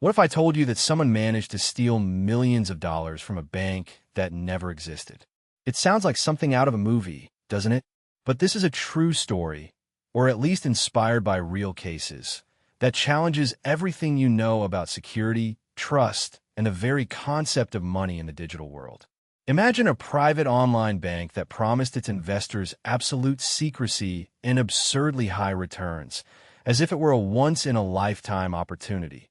What if I told you that someone managed to steal millions of dollars from a bank that never existed? It sounds like something out of a movie, doesn't it? But this is a true story, or at least inspired by real cases, that challenges everything you know about security, trust, and the very concept of money in the digital world. Imagine a private online bank that promised its investors absolute secrecy and absurdly high returns, as if it were a once-in-a-lifetime opportunity.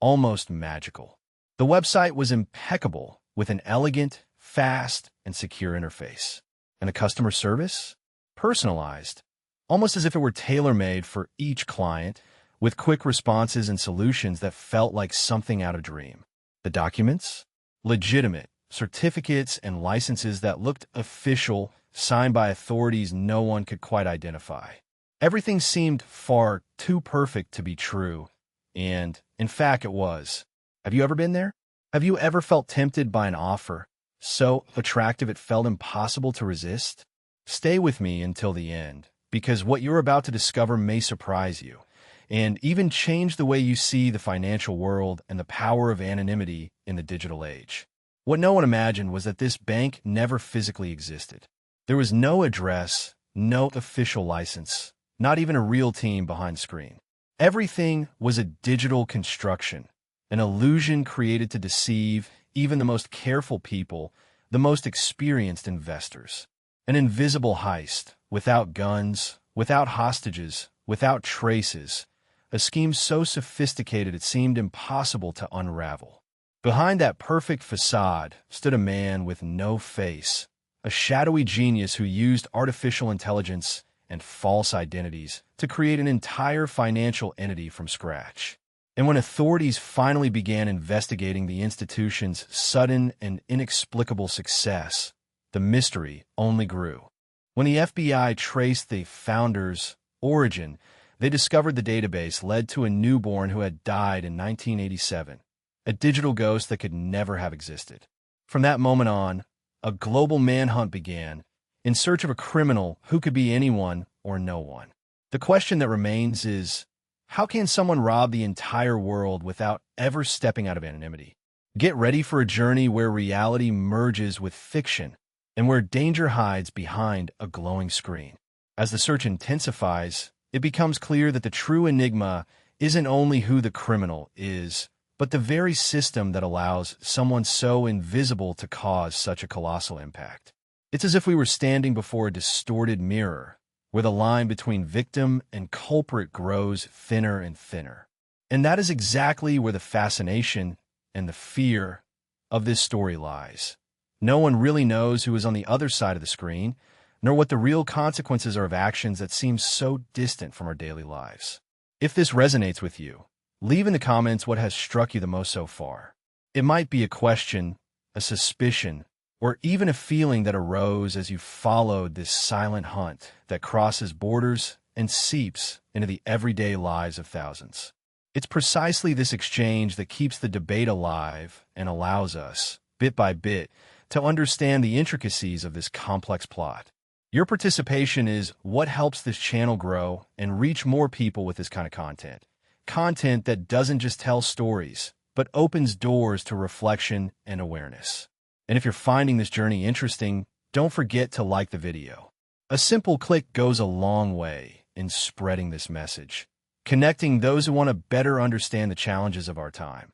Almost magical. The website was impeccable, with an elegant, fast, and secure interface. And the customer service? Personalized, almost as if it were tailor-made for each client, with quick responses and solutions that felt like something out of a dream. The documents? Legitimate. Certificates and licenses that looked official, signed by authorities no one could quite identify. Everything seemed far too perfect to be true, and, in fact, it was. Have you ever been there? Have you ever felt tempted by an offer so attractive it felt impossible to resist? Stay with me until the end, because what you're about to discover may surprise you, and even change the way you see the financial world and the power of anonymity in the digital age. What no one imagined was that this bank never physically existed. There was no address, no official license, not even a real team behind the screen. Everything was a digital construction, an illusion created to deceive even the most careful people, the most experienced investors. An invisible heist, without guns, without hostages, without traces, a scheme so sophisticated it seemed impossible to unravel. Behind that perfect facade stood a man with no face, a shadowy genius who used artificial intelligence and false identities to create an entire financial entity from scratch. And when authorities finally began investigating the institution's sudden and inexplicable success, the mystery only grew. When the FBI traced the founder's origin, they discovered the database led to a newborn who had died in 1987. A digital ghost that could never have existed. From that moment on, a global manhunt began, in search of a criminal who could be anyone or no one. The question that remains is, how can someone rob the entire world without ever stepping out of anonymity? Get ready for a journey where reality merges with fiction, and where danger hides behind a glowing screen. As the search intensifies, it becomes clear that the true enigma isn't only who the criminal is, but the very system that allows someone so invisible to cause such a colossal impact. It's as if we were standing before a distorted mirror, where the line between victim and culprit grows thinner and thinner. And that is exactly where the fascination and the fear of this story lies. No one really knows who is on the other side of the screen, nor what the real consequences are of actions that seem so distant from our daily lives. If this resonates with you, leave in the comments what has struck you the most so far. It might be a question, a suspicion, or even a feeling that arose as you followed this silent hunt that crosses borders and seeps into the everyday lives of thousands. It's precisely this exchange that keeps the debate alive and allows us, bit by bit, to understand the intricacies of this complex plot. Your participation is what helps this channel grow and reach more people with this kind of content. Content that doesn't just tell stories, but opens doors to reflection and awareness. And if you're finding this journey interesting, don't forget to like the video. A simple click goes a long way in spreading this message, connecting those who want to better understand the challenges of our time,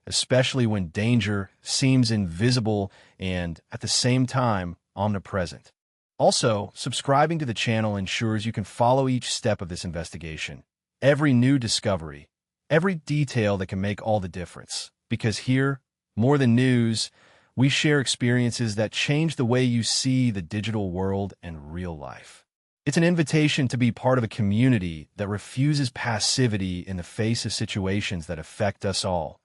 especially when danger seems invisible and, at the same time, omnipresent. Also, subscribing to the channel ensures you can follow each step of this investigation. Every new discovery, every detail that can make all the difference. Because here, more than news, we share experiences that change the way you see the digital world and real life. It's an invitation to be part of a community that refuses passivity in the face of situations that affect us all,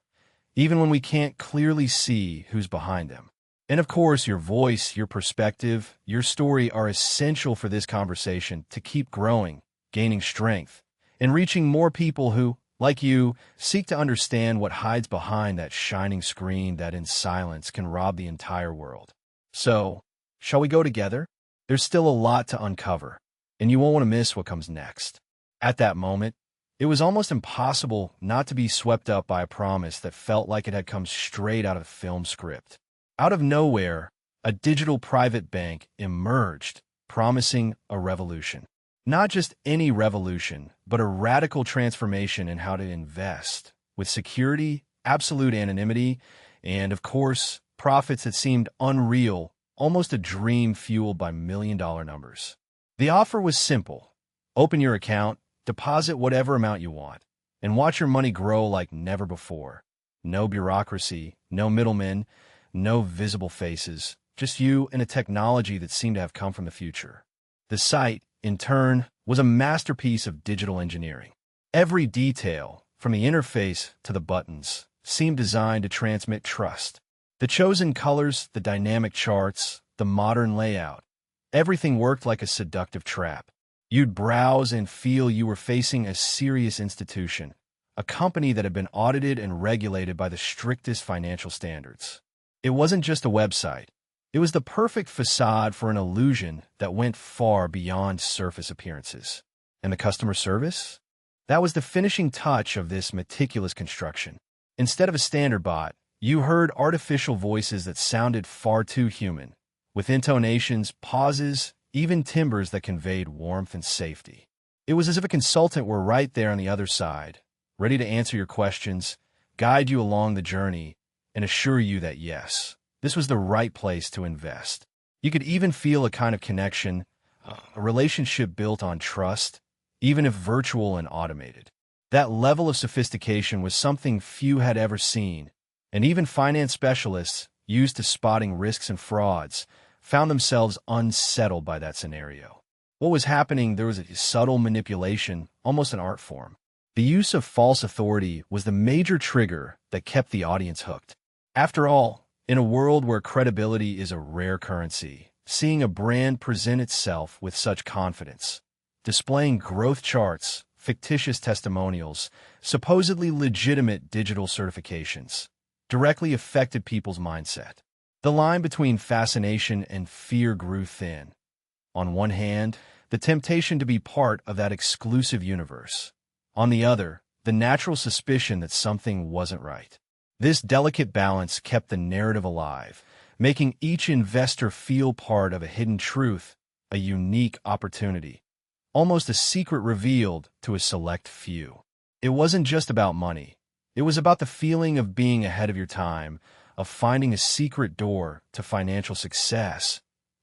even when we can't clearly see who's behind them. And of course, your voice, your perspective, your story are essential for this conversation to keep growing, gaining strength, and reaching more people who, like you, seek to understand what hides behind that shining screen that in silence can rob the entire world. So, shall we go together? There's still a lot to uncover, and you won't want to miss what comes next. At that moment, It was almost impossible not to be swept up by a promise that felt like it had come straight out of a film script. Out of nowhere, a digital private bank emerged, promising a revolution. Not just any revolution, but a radical transformation in how to invest, with security, absolute anonymity, and, of course, profits that seemed unreal, almost a dream fueled by million-dollar numbers. The offer was simple. Open your account, deposit whatever amount you want, and watch your money grow like never before. No bureaucracy, no middlemen, no visible faces, just you and a technology that seemed to have come from the future. The site, in turn, was a masterpiece of digital engineering. Every detail, from the interface to the buttons, seemed designed to transmit trust. The chosen colors, the dynamic charts, the modern layout, everything worked like a seductive trap. You'd browse and feel you were facing a serious institution, a company that had been audited and regulated by the strictest financial standards. It wasn't just a website. It was the perfect facade for an illusion that went far beyond surface appearances. And the customer service? That was the finishing touch of this meticulous construction. Instead of a standard bot, you heard artificial voices that sounded far too human, with intonations, pauses, even timbres that conveyed warmth and safety. It was as if a consultant were right there on the other side, ready to answer your questions, guide you along the journey, and assure you that yes, this was the right place to invest. You could even feel a kind of connection, a relationship built on trust, even if virtual and automated. That level of sophistication was something few had ever seen, and even finance specialists, used to spotting risks and frauds, found themselves unsettled by that scenario. What was happening? There was a subtle manipulation, almost an art form. The use of false authority was the major trigger that kept the audience hooked. After all, in a world where credibility is a rare currency, seeing a brand present itself with such confidence, displaying growth charts, fictitious testimonials, supposedly legitimate digital certifications, directly affected people's mindset. The line between fascination and fear grew thin. On one hand, the temptation to be part of that exclusive universe. On the other, the natural suspicion that something wasn't right. This delicate balance kept the narrative alive, making each investor feel part of a hidden truth, a unique opportunity, almost a secret revealed to a select few. It wasn't just about money. It was about the feeling of being ahead of your time, of finding a secret door to financial success,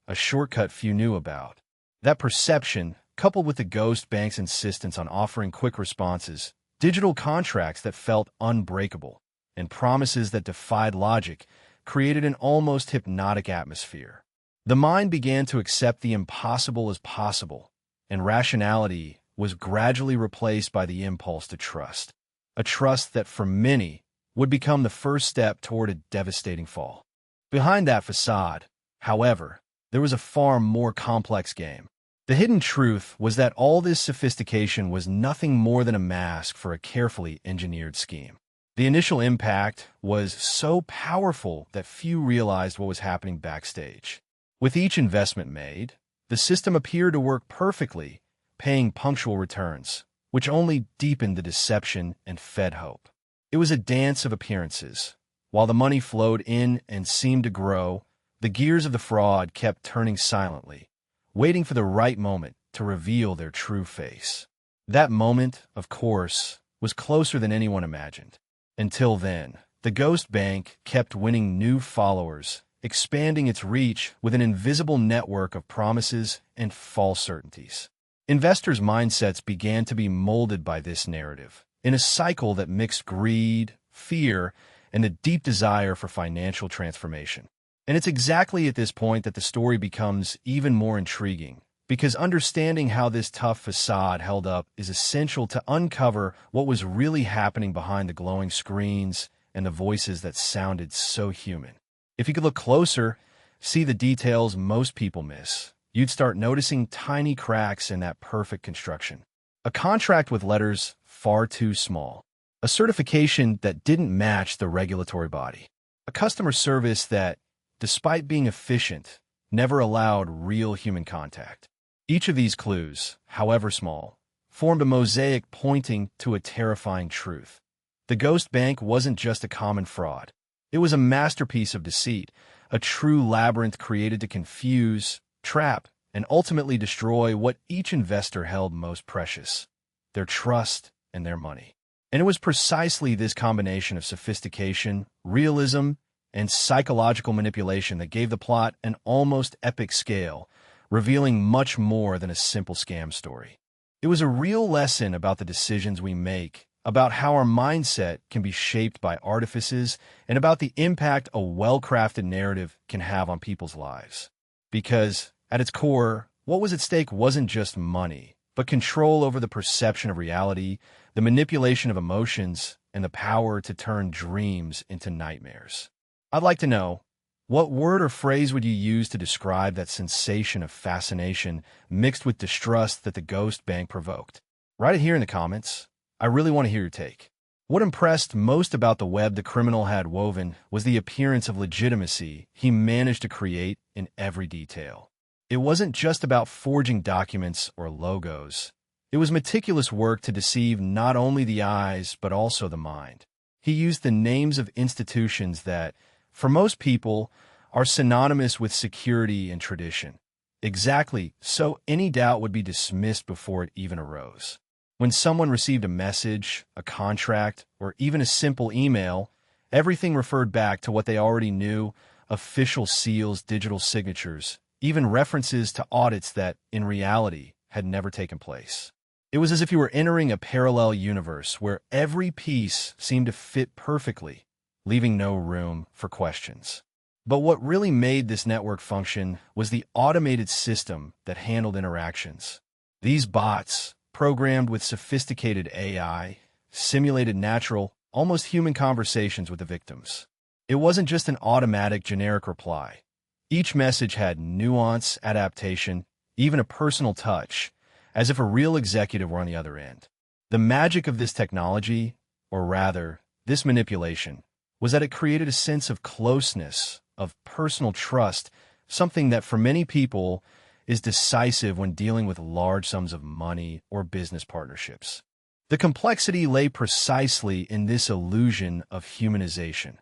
a shortcut few knew about. That perception, coupled with the ghost bank's insistence on offering quick responses, digital contracts that felt unbreakable, and promises that defied logic, created an almost hypnotic atmosphere. The mind began to accept the impossible as possible, and rationality was gradually replaced by the impulse to trust. A trust that, for many, would become the first step toward a devastating fall. Behind that facade, however, there was a far more complex game. The hidden truth was that all this sophistication was nothing more than a mask for a carefully engineered scheme. The initial impact was so powerful that few realized what was happening backstage. With each investment made, the system appeared to work perfectly, paying punctual returns, which only deepened the deception and fed hope. It was a dance of appearances. While the money flowed in and seemed to grow, the gears of the fraud kept turning silently, waiting for the right moment to reveal their true face. That moment, of course, was closer than anyone imagined. Until then, the ghost bank kept winning new followers, expanding its reach with an invisible network of promises and false certainties. Investors' mindsets began to be molded by this narrative, in a cycle that mixed greed, fear, and a deep desire for financial transformation. And it's exactly at this point that the story becomes even more intriguing, because understanding how this tough facade held up is essential to uncover what was really happening behind the glowing screens and the voices that sounded so human. If you could look closer, see the details most people miss, you'd start noticing tiny cracks in that perfect construction. A contract with letters far too small. A certification that didn't match the regulatory body. A customer service that, despite being efficient, never allowed real human contact. Each of these clues, however small, formed a mosaic pointing to a terrifying truth. The ghost bank wasn't just a common fraud. It was a masterpiece of deceit, a true labyrinth created to confuse, trap, and ultimately destroy what each investor held most precious: their trust and their money. And it was precisely this combination of sophistication, realism, and psychological manipulation that gave the plot an almost epic scale, revealing much more than a simple scam story. It was a real lesson about the decisions we make, about how our mindset can be shaped by artifices, and about the impact a well-crafted narrative can have on people's lives. Because, at its core, what was at stake wasn't just money, but control over the perception of reality, the manipulation of emotions, and the power to turn dreams into nightmares. I'd like to know, what word or phrase would you use to describe that sensation of fascination mixed with distrust that the ghost bank provoked? Write it here in the comments. I really want to hear your take. What impressed most about the web the criminal had woven was the appearance of legitimacy he managed to create in every detail. It wasn't just about forging documents or logos. It was meticulous work to deceive not only the eyes, but also the mind. He used the names of institutions that, for most people, are synonymous with security and tradition. Exactly, so any doubt would be dismissed before it even arose. When someone received a message, a contract, or even a simple email, everything referred back to what they already knew: official seals, digital signatures, even references to audits that, in reality, had never taken place. It was as if you were entering a parallel universe where every piece seemed to fit perfectly, leaving no room for questions. But what really made this network function was the automated system that handled interactions. These bots, programmed with sophisticated AI, simulated natural, almost human conversations with the victims. It wasn't just an automatic, generic reply. Each message had nuance, adaptation, even a personal touch, as if a real executive were on the other end. The magic of this technology, or rather, this manipulation, was that it created a sense of closeness, of personal trust, something that for many people is decisive when dealing with large sums of money or business partnerships. The complexity lay precisely in this illusion of humanization.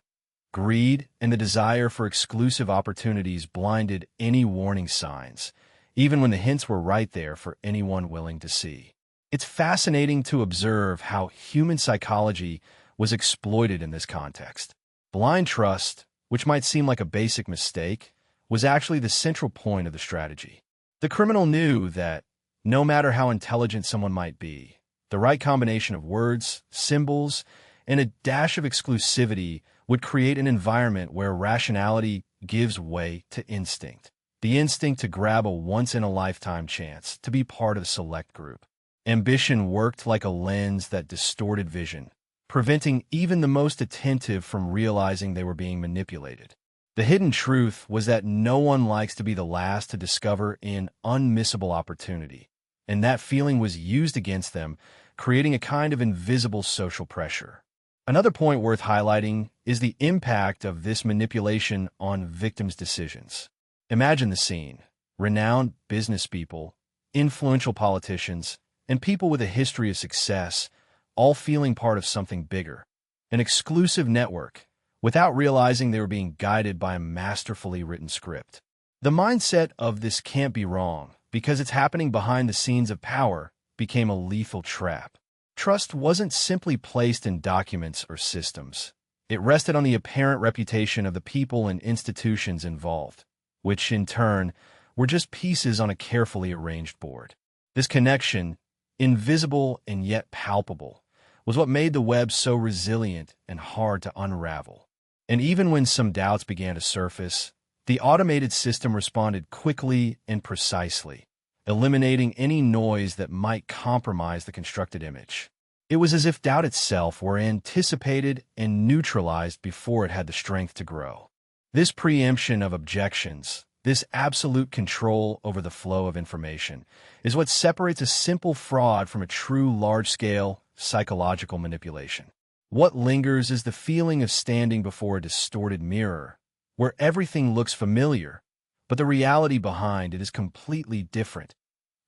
Greed and the desire for exclusive opportunities blinded any warning signs, even when the hints were right there for anyone willing to see. It's fascinating to observe how human psychology was exploited in this context. Blind trust, which might seem like a basic mistake, was actually the central point of the strategy. The criminal knew that, no matter how intelligent someone might be, the right combination of words, symbols, and a dash of exclusivity would create an environment where rationality gives way to instinct. The instinct to grab a once-in-a-lifetime chance to be part of a select group. Ambition worked like a lens that distorted vision, preventing even the most attentive from realizing they were being manipulated. The hidden truth was that no one likes to be the last to discover an unmissable opportunity, and that feeling was used against them, creating a kind of invisible social pressure. Another point worth highlighting is the impact of this manipulation on victims' decisions. Imagine the scene: renowned business people, influential politicians, and people with a history of success, all feeling part of something bigger, an exclusive network, without realizing they were being guided by a masterfully written script. The mindset of "this can't be wrong, because it's happening behind the scenes of power" became a lethal trap. Trust wasn't simply placed in documents or systems. It rested on the apparent reputation of the people and institutions involved, which, in turn, were just pieces on a carefully arranged board. This connection, invisible and yet palpable, was what made the web so resilient and hard to unravel. And even when some doubts began to surface, the automated system responded quickly and precisely, eliminating any noise that might compromise the constructed image. It was as if doubt itself were anticipated and neutralized before it had the strength to grow. This preemption of objections, this absolute control over the flow of information, is what separates a simple fraud from a true large-scale psychological manipulation. What lingers is the feeling of standing before a distorted mirror, where everything looks familiar, but the reality behind it is completely different.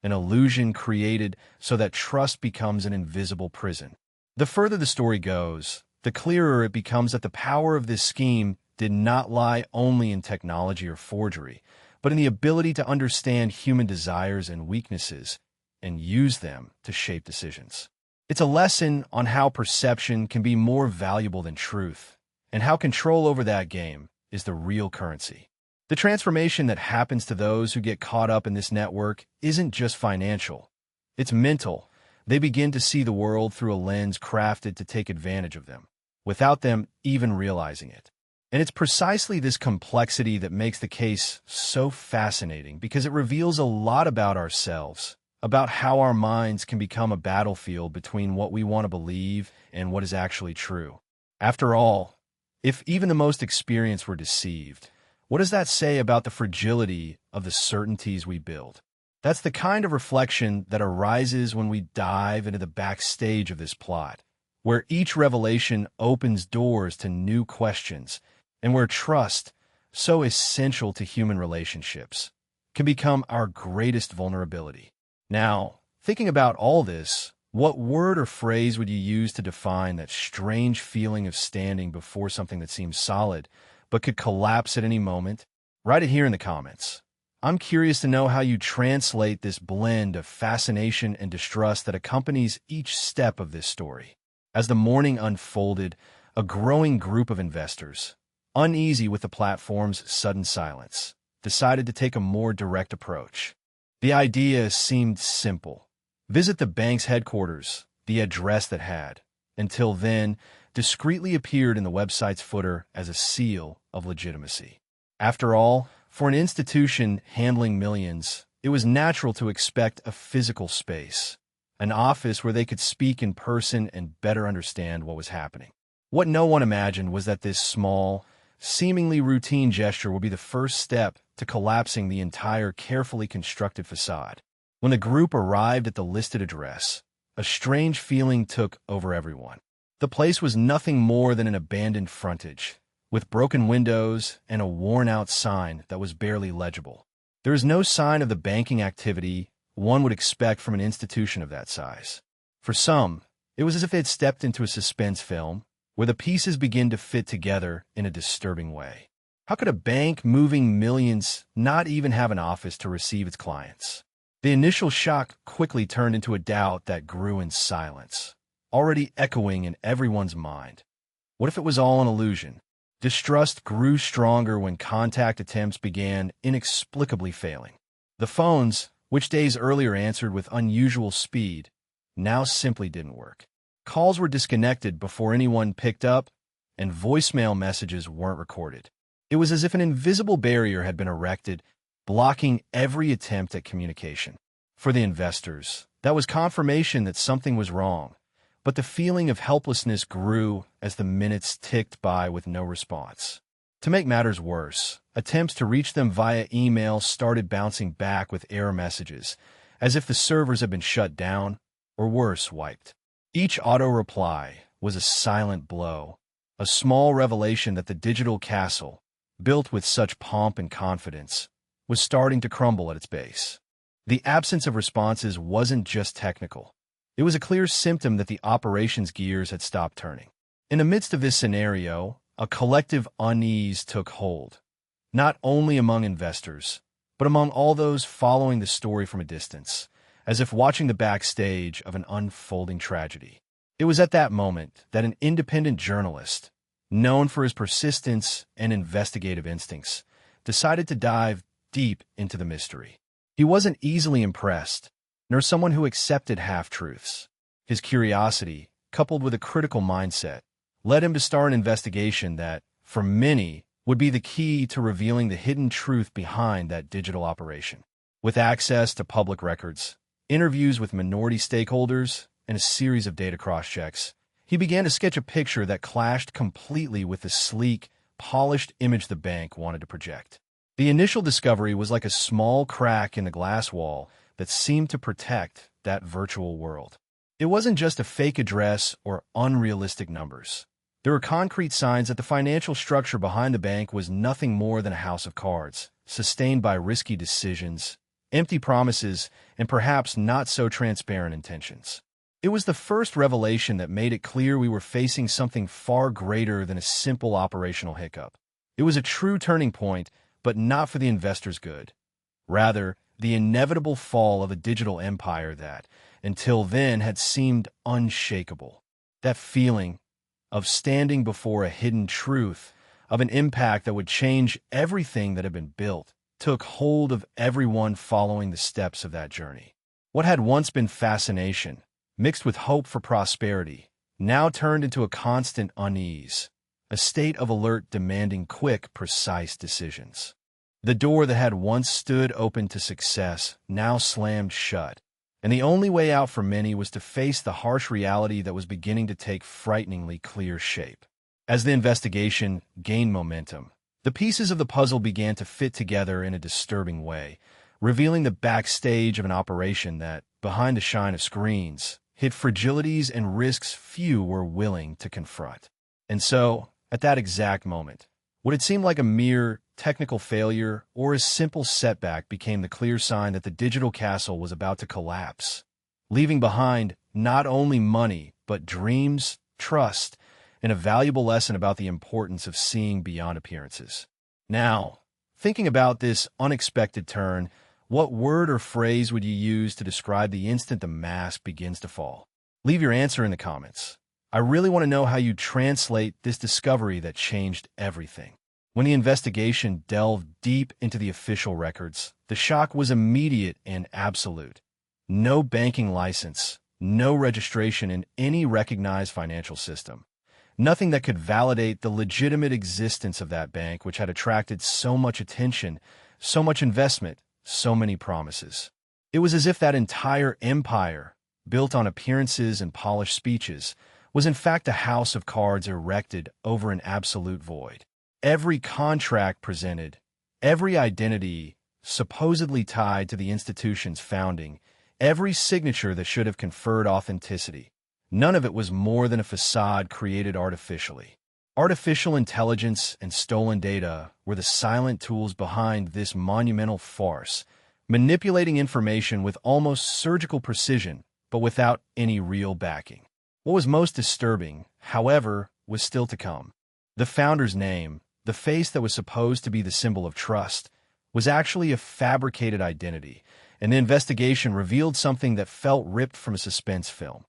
an illusion created so that trust becomes an invisible prison. The further the story goes, the clearer it becomes that the power of this scheme did not lie only in technology or forgery, but in the ability to understand human desires and weaknesses and use them to shape decisions. It's a lesson on how perception can be more valuable than truth, and how control over that game is the real currency. The transformation that happens to those who get caught up in this network isn't just financial. It's mental. They begin to see the world through a lens crafted to take advantage of them, without them even realizing it. And it's precisely this complexity that makes the case so fascinating, because it reveals a lot about ourselves, about how our minds can become a battlefield between what we want to believe and what is actually true. After all, if even the most experienced were deceived, what does that say about the fragility of the certainties we build? That's the kind of reflection that arises when we dive into the backstage of this plot, where each revelation opens doors to new questions, and where trust, so essential to human relationships, can become our greatest vulnerability. Now, thinking about all this, what word or phrase would you use to define that strange feeling of standing before something that seems solid, but could collapse at any moment? Write it here in the comments. I'm curious to know how you translate this blend of fascination and distrust that accompanies each step of this story. As the morning unfolded, a growing group of investors, uneasy with the platform's sudden silence, decided to take a more direct approach. The idea seemed simple. Visit the bank's headquarters, the address that had, until then, discreetly appeared in the website's footer as a seal of legitimacy. After all, for an institution handling millions, it was natural to expect a physical space, an office where they could speak in person and better understand what was happening. What no one imagined was that this small, seemingly routine gesture would be the first step to collapsing the entire carefully constructed facade. When the group arrived at the listed address, a strange feeling took over everyone. The place was nothing more than an abandoned frontage, with broken windows and a worn-out sign that was barely legible. There is no sign of the banking activity one would expect from an institution of that size. For some, it was as if they had stepped into a suspense film, where the pieces begin to fit together in a disturbing way. How could a bank moving millions not even have an office to receive its clients? The initial shock quickly turned into a doubt that grew in silence, already echoing in everyone's mind. What if it was all an illusion? Distrust grew stronger when contact attempts began inexplicably failing. The phones, which days earlier answered with unusual speed, now simply didn't work. Calls were disconnected before anyone picked up, and voicemail messages weren't recorded. It was as if an invisible barrier had been erected, blocking every attempt at communication. For the investors, that was confirmation that something was wrong, but the feeling of helplessness grew as the minutes ticked by with no response. To make matters worse, attempts to reach them via email started bouncing back with error messages, as if the servers had been shut down, or worse, wiped. Each auto-reply was a silent blow, a small revelation that the digital castle, built with such pomp and confidence, was starting to crumble at its base. The absence of responses wasn't just technical. It was a clear symptom that the operations gears had stopped turning. In the midst of this scenario, a collective unease took hold, not only among investors, but among all those following the story from a distance, as if watching the backstage of an unfolding tragedy. It was at that moment that an independent journalist, known for his persistence and investigative instincts, decided to dive deep into the mystery. He wasn't easily impressed, nor someone who accepted half-truths. His curiosity, coupled with a critical mindset, led him to start an investigation that, for many, would be the key to revealing the hidden truth behind that digital operation. With access to public records, interviews with minority stakeholders, and a series of data cross-checks, he began to sketch a picture that clashed completely with the sleek, polished image the bank wanted to project. The initial discovery was like a small crack in the glass wall that seemed to protect that virtual world. It wasn't just a fake address or unrealistic numbers. There were concrete signs that the financial structure behind the bank was nothing more than a house of cards, sustained by risky decisions empty promises, and perhaps not so transparent intentions. It was the first revelation that made it clear we were facing something far greater than a simple operational hiccup. It was a true turning point, but not for the investors' good. Rather, the inevitable fall of a digital empire that, until then, had seemed unshakable. That feeling of standing before a hidden truth, of an impact that would change everything that had been built, took hold of everyone following the steps of that journey. What had once been fascination, mixed with hope for prosperity, now turned into a constant unease, a state of alert demanding quick, precise decisions. The door that had once stood open to success now slammed shut, and the only way out for many was to face the harsh reality that was beginning to take frighteningly clear shape. As the investigation gained momentum, the pieces of the puzzle began to fit together in a disturbing way, revealing the backstage of an operation that, behind the shine of screens, hid fragilities and risks few were willing to confront. And so, at that exact moment, what had seemed like a mere technical failure or a simple setback became the clear sign that the digital castle was about to collapse, leaving behind not only money, but dreams, trust, and a valuable lesson about the importance of seeing beyond appearances. Now, thinking about this unexpected turn, what word or phrase would you use to describe the instant the mask begins to fall? Leave your answer in the comments. I really want to know how you translate this discovery that changed everything. When the investigation delved deep into the official records, the shock was immediate and absolute. No banking license, no registration in any recognized financial system. Nothing that could validate the legitimate existence of that bank which had attracted so much attention, so much investment, so many promises. It was as if that entire empire, built on appearances and polished speeches, was in fact a house of cards erected over an absolute void. Every contract presented, every identity supposedly tied to the institution's founding, every signature that should have conferred authenticity, none of it was more than a facade created artificially. Artificial intelligence and stolen data were the silent tools behind this monumental farce, manipulating information with almost surgical precision, but without any real backing. What was most disturbing, however, was still to come. The founder's name, the face that was supposed to be the symbol of trust, was actually a fabricated identity, and the investigation revealed something that felt ripped from a suspense film.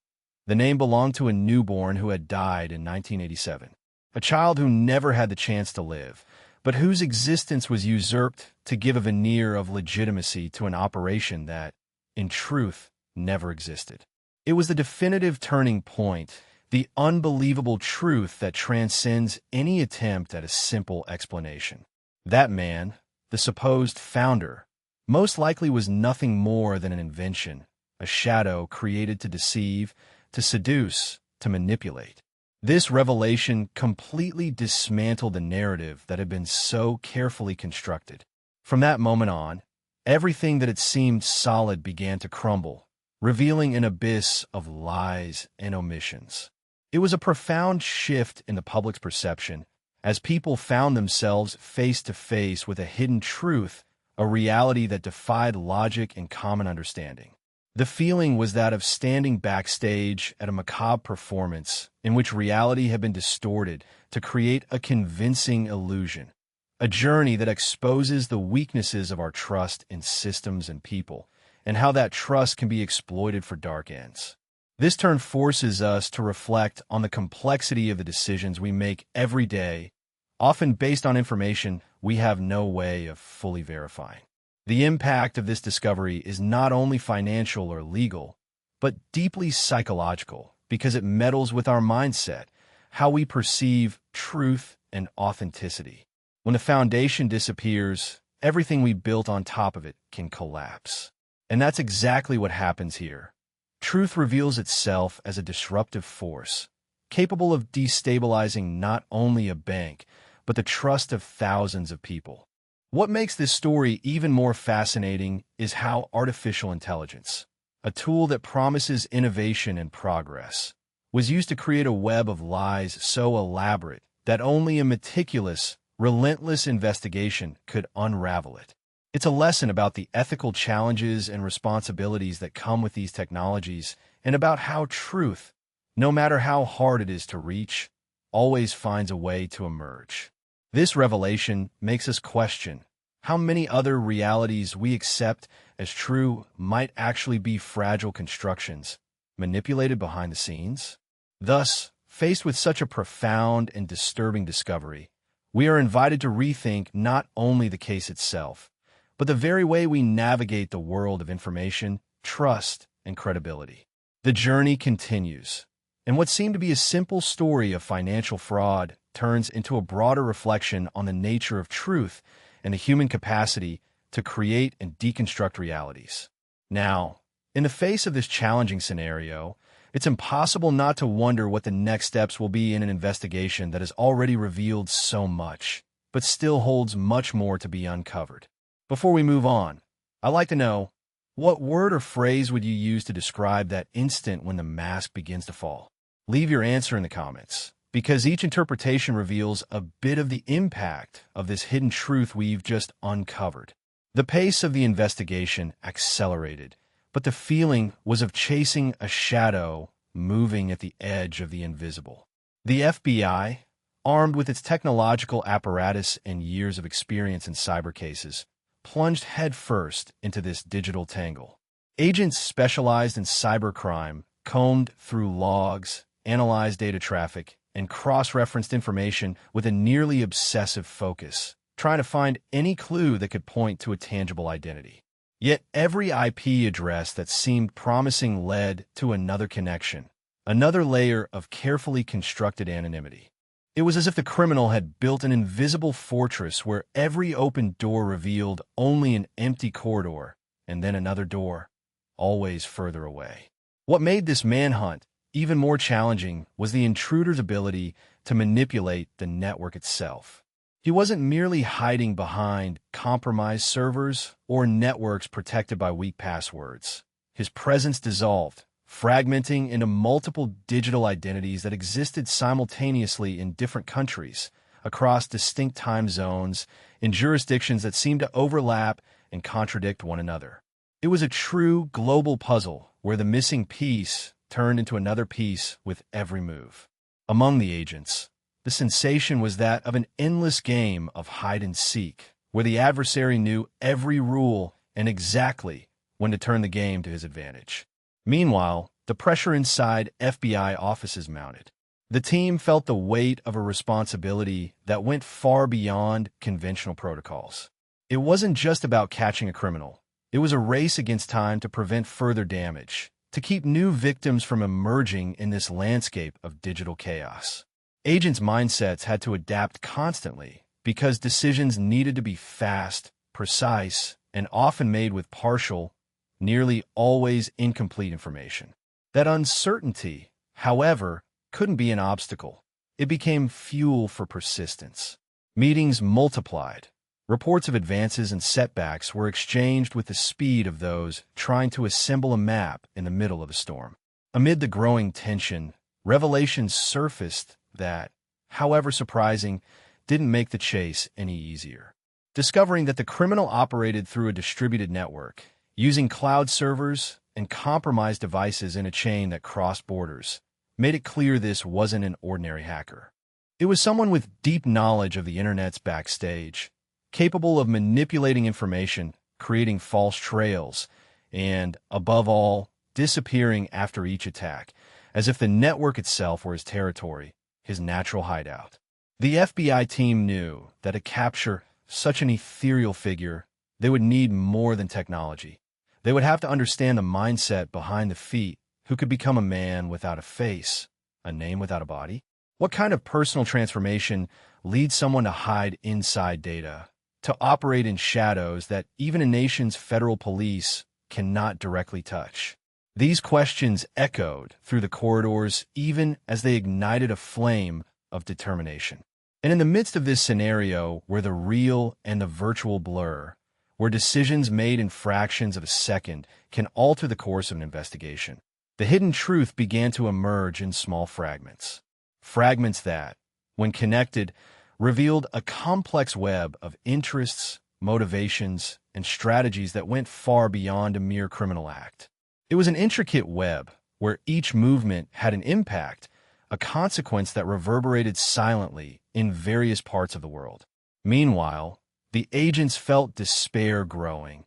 The name belonged to a newborn who had died in 1987, a child who never had the chance to live, but whose existence was usurped to give a veneer of legitimacy to an operation that, in truth, never existed. It was the definitive turning point, the unbelievable truth that transcends any attempt at a simple explanation. That man, the supposed founder, most likely was nothing more than an invention, a shadow created to deceive, to seduce, to manipulate. This revelation completely dismantled the narrative that had been so carefully constructed. From that moment on, everything that had seemed solid began to crumble, revealing an abyss of lies and omissions. It was a profound shift in the public's perception, as people found themselves face to face with a hidden truth, a reality that defied logic and common understanding. The feeling was that of standing backstage at a macabre performance in which reality had been distorted to create a convincing illusion, a journey that exposes the weaknesses of our trust in systems and people, and how that trust can be exploited for dark ends. This turn forces us to reflect on the complexity of the decisions we make every day, often based on information we have no way of fully verifying. The impact of this discovery is not only financial or legal, but deeply psychological, because it meddles with our mindset, how we perceive truth and authenticity. When the foundation disappears, everything we built on top of it can collapse. And that's exactly what happens here. Truth reveals itself as a disruptive force, capable of destabilizing not only a bank, but the trust of thousands of people. What makes this story even more fascinating is how artificial intelligence, a tool that promises innovation and progress, was used to create a web of lies so elaborate that only a meticulous, relentless investigation could unravel it. It's a lesson about the ethical challenges and responsibilities that come with these technologies and about how truth, no matter how hard it is to reach, always finds a way to emerge. This revelation makes us question how many other realities we accept as true might actually be fragile constructions manipulated behind the scenes. Thus, faced with such a profound and disturbing discovery, we are invited to rethink not only the case itself, but the very way we navigate the world of information, trust, and credibility. The journey continues, and what seemed to be a simple story of financial fraud turns into a broader reflection on the nature of truth and the human capacity to create and deconstruct realities. Now, in the face of this challenging scenario, it's impossible not to wonder what the next steps will be in an investigation that has already revealed so much, but still holds much more to be uncovered. Before we move on, I'd like to know, what word or phrase would you use to describe that instant when the mask begins to fall? Leave your answer in the comments, because each interpretation reveals a bit of the impact of this hidden truth we've just uncovered. The pace of the investigation accelerated, but the feeling was of chasing a shadow moving at the edge of the invisible. The FBI, armed with its technological apparatus and years of experience in cyber cases, plunged headfirst into this digital tangle. Agents specialized in cybercrime combed through logs, analyzed data traffic, and cross-referenced information with a nearly obsessive focus, trying to find any clue that could point to a tangible identity. Yet every IP address that seemed promising led to another connection, another layer of carefully constructed anonymity. It was as if the criminal had built an invisible fortress where every open door revealed only an empty corridor, and then another door, always further away. What made this manhunt even more challenging was the intruder's ability to manipulate the network itself. He wasn't merely hiding behind compromised servers or networks protected by weak passwords. His presence dissolved, fragmenting into multiple digital identities that existed simultaneously in different countries, across distinct time zones, in jurisdictions that seemed to overlap and contradict one another. It was a true global puzzle where the missing piece turned into another piece with every move. Among the agents, the sensation was that of an endless game of hide-and-seek, where the adversary knew every rule and exactly when to turn the game to his advantage. Meanwhile, the pressure inside FBI offices mounted. The team felt the weight of a responsibility that went far beyond conventional protocols. It wasn't just about catching a criminal. It was a race against time to prevent further damage, to keep new victims from emerging in this landscape of digital chaos. Agents' mindsets had to adapt constantly because decisions needed to be fast, precise, and often made with partial, nearly always incomplete information. That uncertainty, however, couldn't be an obstacle. It became fuel for persistence. Meetings multiplied. Reports of advances and setbacks were exchanged with the speed of those trying to assemble a map in the middle of a storm. Amid the growing tension, revelations surfaced that, however surprising, didn't make the chase any easier. Discovering that the criminal operated through a distributed network, using cloud servers and compromised devices in a chain that crossed borders, made it clear this wasn't an ordinary hacker. It was someone with deep knowledge of the internet's backstage, capable of manipulating information, creating false trails, and, above all, disappearing after each attack, as if the network itself were his territory, his natural hideout. The FBI team knew that to capture such an ethereal figure, they would need more than technology. They would have to understand the mindset behind the feat, who could become a man without a face, a name without a body. What kind of personal transformation leads someone to hide inside data, to operate in shadows that even a nation's federal police cannot directly touch? These questions echoed through the corridors even as they ignited a flame of determination. And in the midst of this scenario where the real and the virtual blur, where decisions made in fractions of a second can alter the course of an investigation, the hidden truth began to emerge in small fragments. Fragments that, when connected, revealed a complex web of interests, motivations, and strategies that went far beyond a mere criminal act. It was an intricate web where each movement had an impact, a consequence that reverberated silently in various parts of the world. Meanwhile, the agents felt despair growing,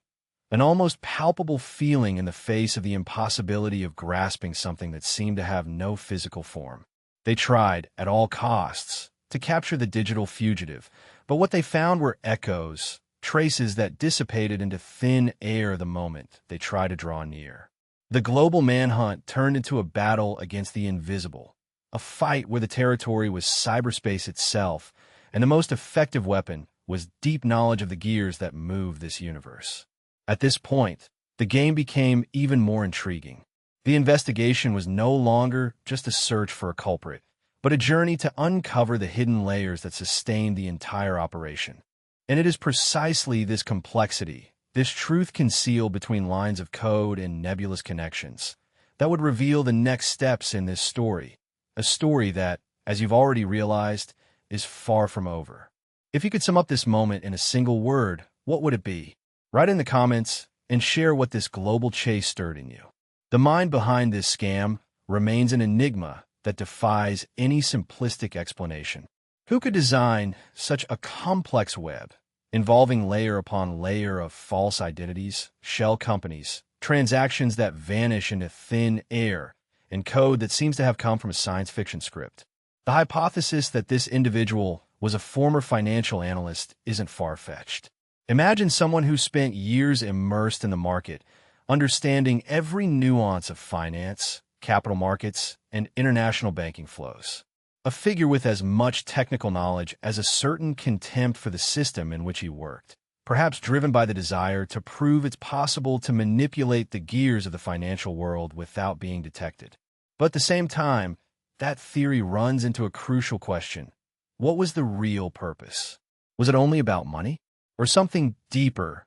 an almost palpable feeling in the face of the impossibility of grasping something that seemed to have no physical form. They tried, at all costs, to capture the digital fugitive, but what they found were echoes, traces that dissipated into thin air the moment they tried to draw near. The global manhunt turned into a battle against the invisible, a fight where the territory was cyberspace itself, and the most effective weapon was deep knowledge of the gears that move this universe. At this point, the game became even more intriguing. The investigation was no longer just a search for a culprit, but a journey to uncover the hidden layers that sustained the entire operation. And it is precisely this complexity, this truth concealed between lines of code and nebulous connections, that would reveal the next steps in this story, a story that, as you've already realized, is far from over. If you could sum up this moment in a single word, what would it be? Write in the comments and share what this global chase stirred in you. The mind behind this scam remains an enigma that defies any simplistic explanation. Who could design such a complex web, involving layer upon layer of false identities, shell companies, transactions that vanish into thin air, and code that seems to have come from a science fiction script? The hypothesis that this individual was a former financial analyst isn't far-fetched. Imagine someone who spent years immersed in the market, understanding every nuance of finance, capital markets, and international banking flows. A figure with as much technical knowledge as a certain contempt for the system in which he worked, perhaps driven by the desire to prove it's possible to manipulate the gears of the financial world without being detected. But at the same time, that theory runs into a crucial question. What was the real purpose? Was it only about money? Or something deeper,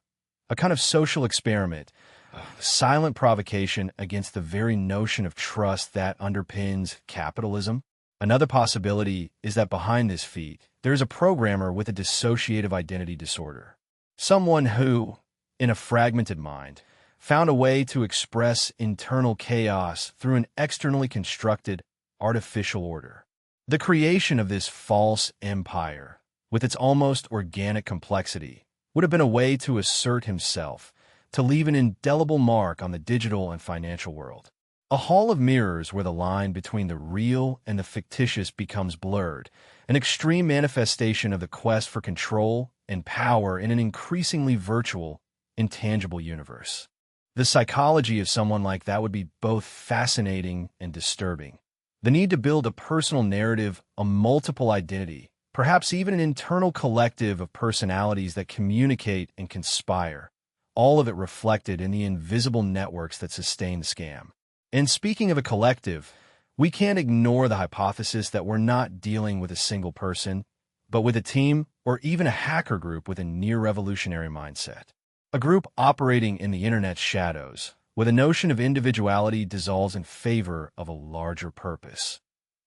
a kind of social experiment, a silent provocation against the very notion of trust that underpins capitalism? Another possibility is that behind this feat, there is a programmer with a dissociative identity disorder. Someone who, in a fragmented mind, found a way to express internal chaos through an externally constructed artificial order. The creation of this false empire, with its almost organic complexity, would have been a way to assert himself, to leave an indelible mark on the digital and financial world. A hall of mirrors where the line between the real and the fictitious becomes blurred, an extreme manifestation of the quest for control and power in an increasingly virtual, intangible universe. The psychology of someone like that would be both fascinating and disturbing. The need to build a personal narrative, a multiple identity, perhaps even an internal collective of personalities that communicate and conspire, all of it reflected in the invisible networks that sustain the scam. And speaking of a collective, we can't ignore the hypothesis that we're not dealing with a single person, but with a team or even a hacker group with a near-revolutionary mindset. A group operating in the internet's shadows, where the notion of individuality dissolves in favor of a larger purpose,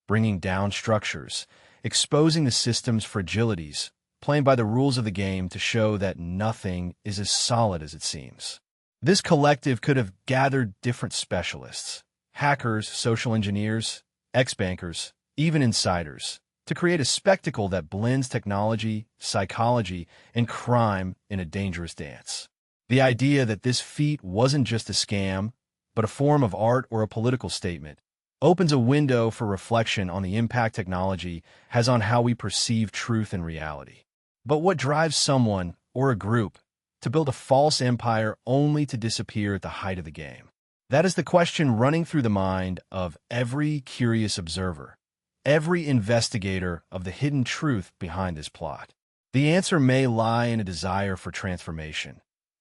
bringing down structures, exposing the system's fragilities, playing by the rules of the game to show that nothing is as solid as it seems. This collective could have gathered different specialists, hackers, social engineers, ex-bankers, even insiders, to create a spectacle that blends technology, psychology, and crime in a dangerous dance. The idea that this feat wasn't just a scam, but a form of art or a political statement, opens a window for reflection on the impact technology has on how we perceive truth and reality. But what drives someone, or a group, to build a false empire only to disappear at the height of the game? That is the question running through the mind of every curious observer, every investigator of the hidden truth behind this plot. The answer may lie in a desire for transformation,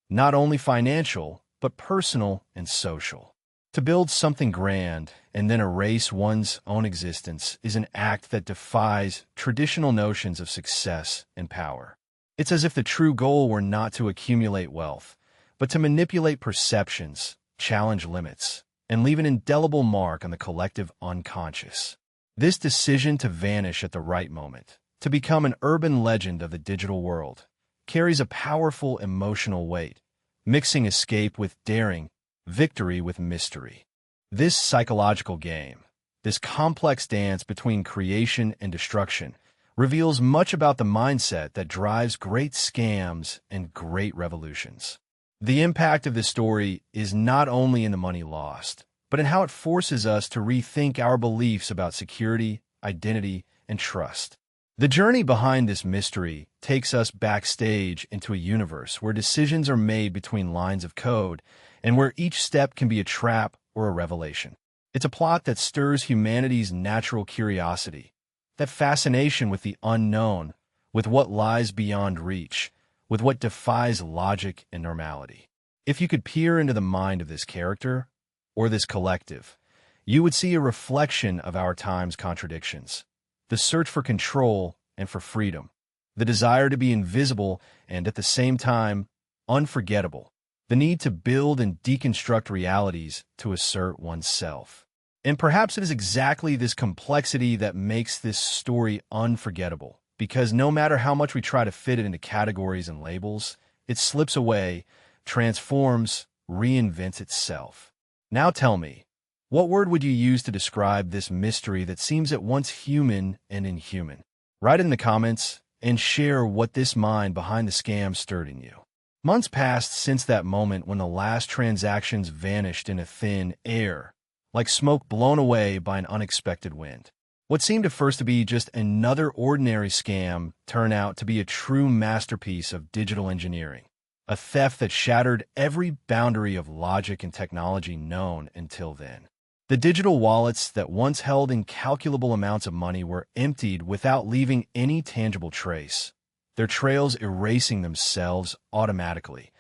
not only financial, but personal and social. To build something grand and then erase one's own existence is an act that defies traditional notions of success and power. It's as if the true goal were not to accumulate wealth, but to manipulate perceptions, challenge limits, and leave an indelible mark on the collective unconscious. This decision to vanish at the right moment, to become an urban legend of the digital world, carries a powerful emotional weight, mixing escape with daring, victory with mystery. This psychological game, this complex dance between creation and destruction, reveals much about the mindset that drives great scams and great revolutions. The impact of this story is not only in the money lost, but in how it forces us to rethink our beliefs about security, identity, and trust. The journey behind this mystery takes us backstage into a universe where decisions are made between lines of code and where each step can be a trap or a revelation. It's a plot that stirs humanity's natural curiosity, that fascination with the unknown, with what lies beyond reach, with what defies logic and normality. If you could peer into the mind of this character, or this collective, you would see a reflection of our time's contradictions. The search for control and for freedom. The desire to be invisible and, at the same time, unforgettable. The need to build and deconstruct realities to assert oneself. And perhaps it is exactly this complexity that makes this story unforgettable, because no matter how much we try to fit it into categories and labels, it slips away, transforms, reinvents itself. Now tell me, what word would you use to describe this mystery that seems at once human and inhuman? Write it in the comments and share what this mind behind the scam stirred in you. Months passed since that moment when the last transactions vanished into thin air, like smoke blown away by an unexpected wind. What seemed at first to be just another ordinary scam turned out to be a true masterpiece of digital engineering, a theft that shattered every boundary of logic and technology known until then. The digital wallets that once held incalculable amounts of money were emptied without leaving any tangible trace, their trails erasing themselves automatically,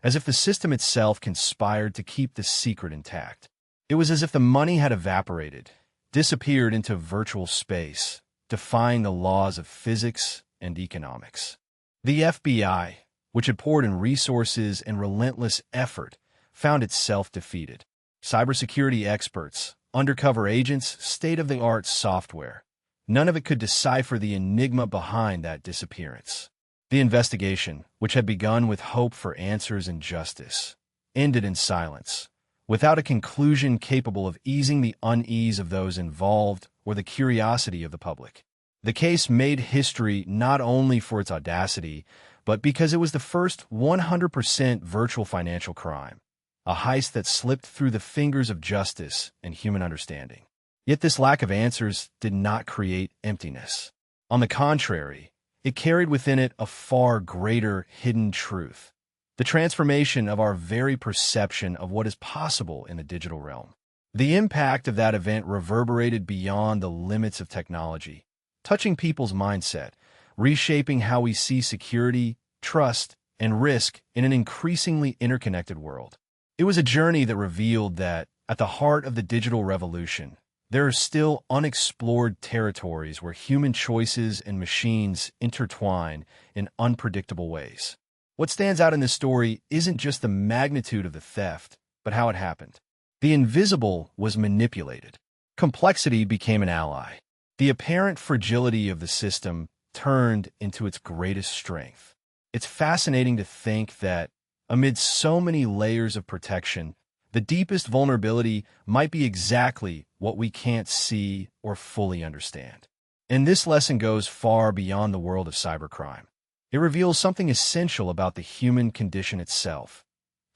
as if the system itself conspired to keep the secret intact. It was as if the money had evaporated, disappeared into virtual space, defying the laws of physics and economics. The FBI, which had poured in resources and relentless effort, found itself defeated. Cybersecurity experts, undercover agents, state-of-the-art software. None of it could decipher the enigma behind that disappearance. The investigation, which had begun with hope for answers and justice, ended in silence, without a conclusion capable of easing the unease of those involved or the curiosity of the public. The case made history not only for its audacity, but because it was the first 100% virtual financial crime, a heist that slipped through the fingers of justice and human understanding. Yet this lack of answers did not create emptiness. On the contrary, it carried within it a far greater hidden truth, the transformation of our very perception of what is possible in the digital realm. The impact of that event reverberated beyond the limits of technology, touching people's mindset, reshaping how we see security, trust, and risk in an increasingly interconnected world. It was a journey that revealed that, at the heart of the digital revolution, there are still unexplored territories where human choices and machines intertwine in unpredictable ways. What stands out in this story isn't just the magnitude of the theft, but how it happened. The invisible was manipulated. Complexity became an ally. The apparent fragility of the system turned into its greatest strength. It's fascinating to think that, amid so many layers of protection, the deepest vulnerability might be exactly what we can't see or fully understand. And this lesson goes far beyond the world of cybercrime. It reveals something essential about the human condition itself,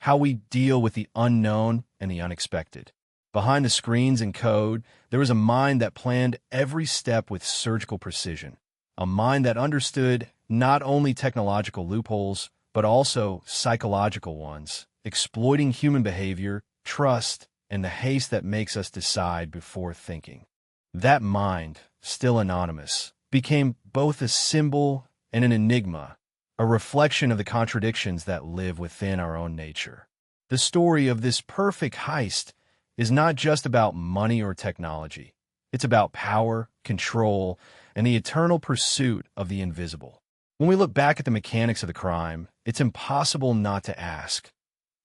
how we deal with the unknown and the unexpected. Behind the screens and code, there was a mind that planned every step with surgical precision, a mind that understood not only technological loopholes, but also psychological ones, exploiting human behavior, trust, and the haste that makes us decide before thinking. That mind, still anonymous, became both a symbol and an enigma, a reflection of the contradictions that live within our own nature. The story of this perfect heist is not just about money or technology. It's about power, control, and the eternal pursuit of the invisible. When we look back at the mechanics of the crime, it's impossible not to ask,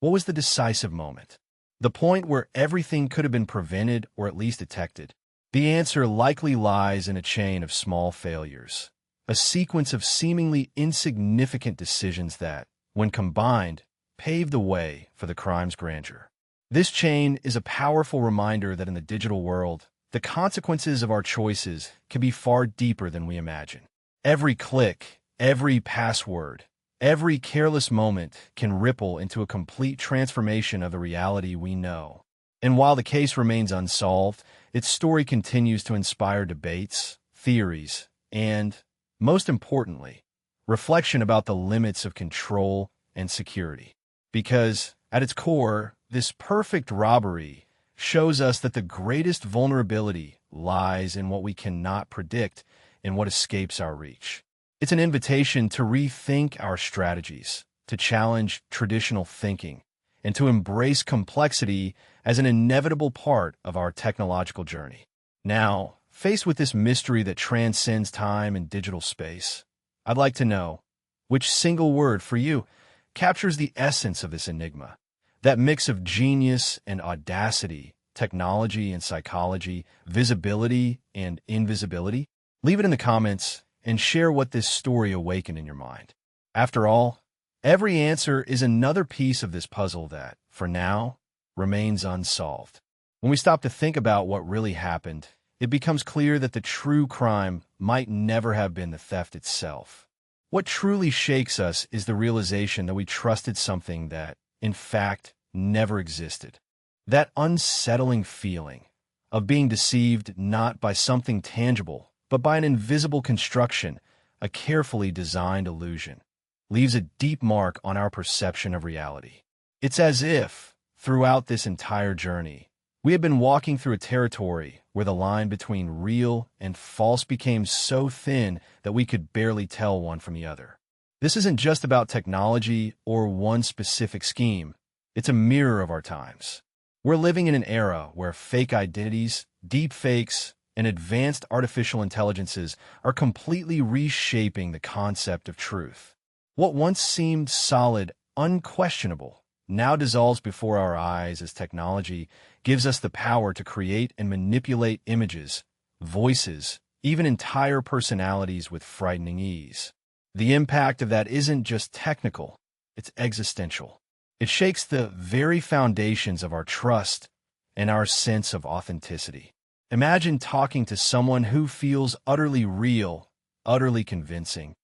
what was the decisive moment? The point where everything could have been prevented or at least detected? The answer likely lies in a chain of small failures, a sequence of seemingly insignificant decisions that, when combined, paved the way for the crime's grandeur. This chain is a powerful reminder that in the digital world, the consequences of our choices can be far deeper than we imagine. Every click, every password, every careless moment can ripple into a complete transformation of the reality we know. And while the case remains unsolved, its story continues to inspire debates, theories, and, most importantly, reflection about the limits of control and security. Because, at its core, this perfect robbery shows us that the greatest vulnerability lies in what we cannot predict and what escapes our reach. It's an invitation to rethink our strategies, to challenge traditional thinking, and to embrace complexity as an inevitable part of our technological journey. Now, faced with this mystery that transcends time and digital space, I'd like to know, which single word for you captures the essence of this enigma? That mix of genius and audacity, technology and psychology, visibility and invisibility? Leave it in the comments and share what this story awakened in your mind. After all, every answer is another piece of this puzzle that, for now, remains unsolved. When we stop to think about what really happened, it becomes clear that the true crime might never have been the theft itself. What truly shakes us is the realization that we trusted something that, in fact, never existed. That unsettling feeling of being deceived not by something tangible, but by an invisible construction, a carefully designed illusion, leaves a deep mark on our perception of reality. It's as if, throughout this entire journey, we had been walking through a territory where the line between real and false became so thin that we could barely tell one from the other. This isn't just about technology or one specific scheme. It's a mirror of our times. We're living in an era where fake identities, deep fakes, and advanced artificial intelligences are completely reshaping the concept of truth. What once seemed solid, unquestionable, now dissolves before our eyes as technology gives us the power to create and manipulate images, voices, even entire personalities with frightening ease. The impact of that isn't just technical, it's existential. It shakes the very foundations of our trust and our sense of authenticity. Imagine talking to someone who feels utterly real, utterly convincing,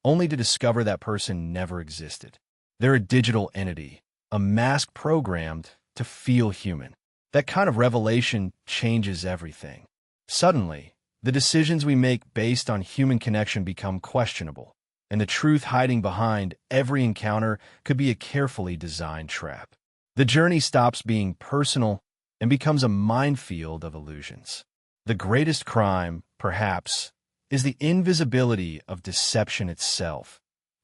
only to discover that person never existed. They're a digital entity, a mask programmed to feel human. That kind of revelation changes everything. Suddenly, the decisions we make based on human connection become questionable, and the truth hiding behind every encounter could be a carefully designed trap. The journey stops being personal and becomes a minefield of illusions. The greatest crime, perhaps, is the invisibility of deception itself,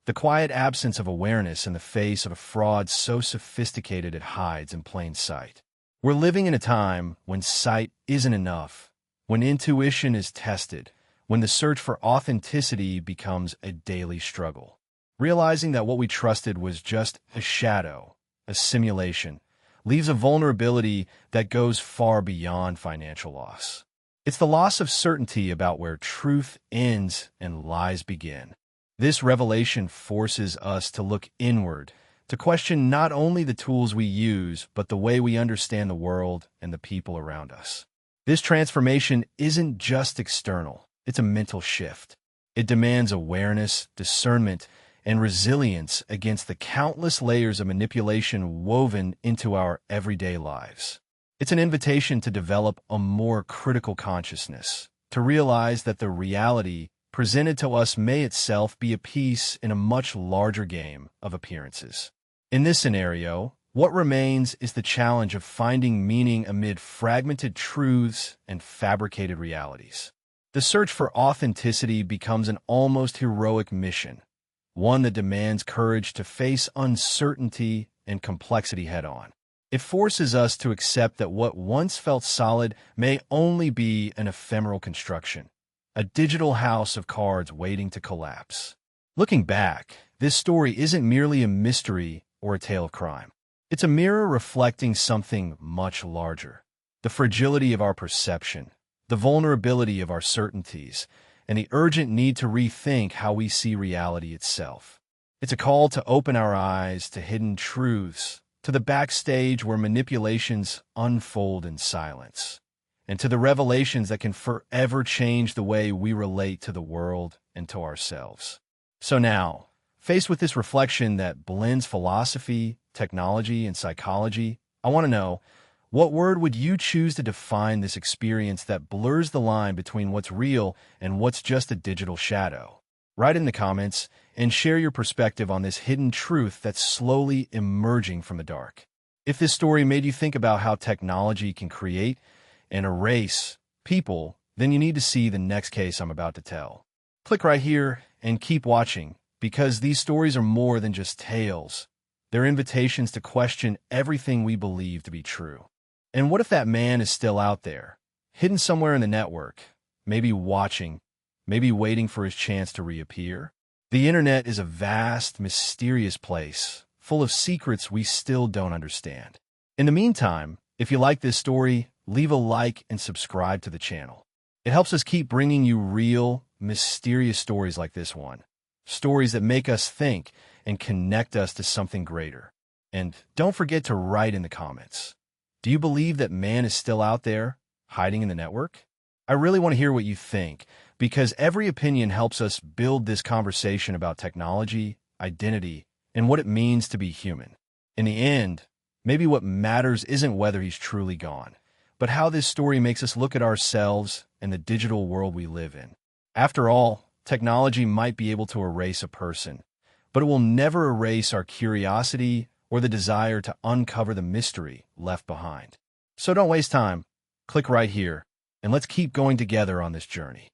the quiet absence of awareness in the face of a fraud so sophisticated it hides in plain sight. We're living in a time when sight isn't enough, when intuition is tested, when the search for authenticity becomes a daily struggle. Realizing that what we trusted was just a shadow, a simulation, leaves a vulnerability that goes far beyond financial loss. It's the loss of certainty about where truth ends and lies begin. This revelation forces us to look inward, to question not only the tools we use, but the way we understand the world and the people around us. This transformation isn't just external. It's a mental shift. It demands awareness, discernment, and resilience against the countless layers of manipulation woven into our everyday lives. It's an invitation to develop a more critical consciousness, to realize that the reality presented to us may itself be a piece in a much larger game of appearances. In this scenario, what remains is the challenge of finding meaning amid fragmented truths and fabricated realities. The search for authenticity becomes an almost heroic mission, one that demands courage to face uncertainty and complexity head-on. It forces us to accept that what once felt solid may only be an ephemeral construction, a digital house of cards waiting to collapse. Looking back, this story isn't merely a mystery or a tale of crime. It's a mirror reflecting something much larger: the fragility of our perception, the vulnerability of our certainties, and the urgent need to rethink how we see reality itself. It's a call to open our eyes to hidden truths, to the backstage where manipulations unfold in silence, and to the revelations that can forever change the way we relate to the world and to ourselves. So now, faced with this reflection that blends philosophy, technology, and psychology, I want to know, what word would you choose to define this experience that blurs the line between what's real and what's just a digital shadow? Write in the comments and share your perspective on this hidden truth that's slowly emerging from the dark. If this story made you think about how technology can create and erase people, then you need to see the next case I'm about to tell. Click right here and keep watching, because these stories are more than just tales. They're invitations to question everything we believe to be true. And what if that man is still out there, hidden somewhere in the network, maybe watching, maybe waiting for his chance to reappear? The internet is a vast, mysterious place, full of secrets we still don't understand. In the meantime, if you like this story, leave a like and subscribe to the channel. It helps us keep bringing you real, mysterious stories like this one. Stories that make us think and connect us to something greater. And don't forget to write in the comments. Do you believe that man is still out there, hiding in the network? I really want to hear what you think, because every opinion helps us build this conversation about technology, identity, and what it means to be human. In the end, maybe what matters isn't whether he's truly gone, but how this story makes us look at ourselves and the digital world we live in. After all, technology might be able to erase a person, but it will never erase our curiosity or the desire to uncover the mystery left behind. So don't waste time. Click right here, and let's keep going together on this journey.